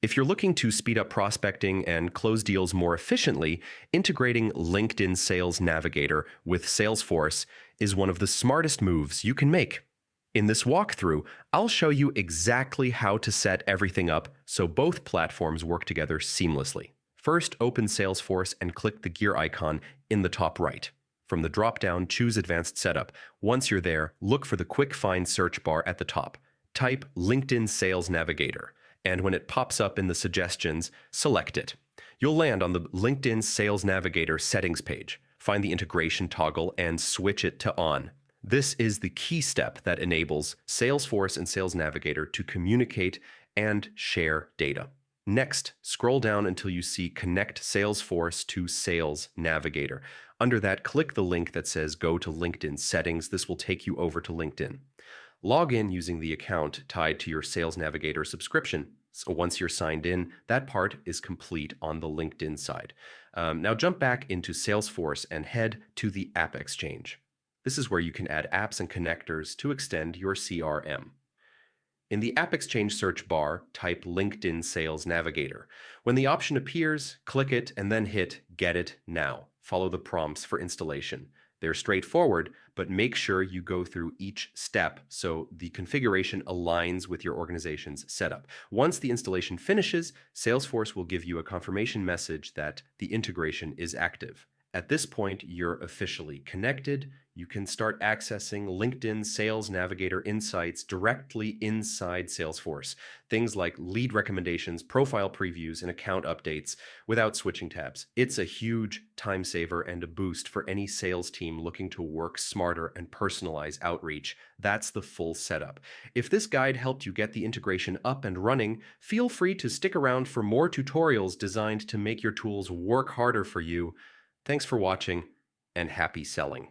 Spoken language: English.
If you're looking to speed up prospecting and close deals more efficiently, integrating LinkedIn Sales Navigator with Salesforce is one of the smartest moves you can make. In this walkthrough, I'll show you exactly how to set everything up so both platforms work together seamlessly. First, open Salesforce and click the gear icon in the top right. From the drop-down, choose Advanced Setup. Once you're there, look for the Quick Find search bar at the top. Type LinkedIn Sales Navigator, and when it pops up in the suggestions, select it. You'll land on the LinkedIn Sales Navigator settings page. Find the integration toggle and switch it to on. This is the key step that enables Salesforce and Sales Navigator to communicate and share data. Next, scroll down until you see Connect Salesforce to Sales Navigator. Under that, click the link that says Go to LinkedIn Settings. This will take you over to LinkedIn. Log in using the account tied to your Sales Navigator subscription. So once you're signed in, that part is complete on the LinkedIn side. Now jump back into Salesforce and head to the App Exchange. This is where you can add apps and connectors to extend your CRM. In the App Exchange search bar, type LinkedIn Sales Navigator. When the option appears, click it and then hit Get It Now. Follow the prompts for installation. They're straightforward, but make sure you go through each step so the configuration aligns with your organization's setup. Once the installation finishes, Salesforce will give you a confirmation message that the integration is active. At this point, you're officially connected. You can start accessing LinkedIn Sales Navigator insights directly inside Salesforce. Things like lead recommendations, profile previews, and account updates without switching tabs. It's a huge time saver and a boost for any sales team looking to work smarter and personalize outreach. That's the full setup. If this guide helped you get the integration up and running, feel free to stick around for more tutorials designed to make your tools work harder for you. Thanks for watching, and happy selling.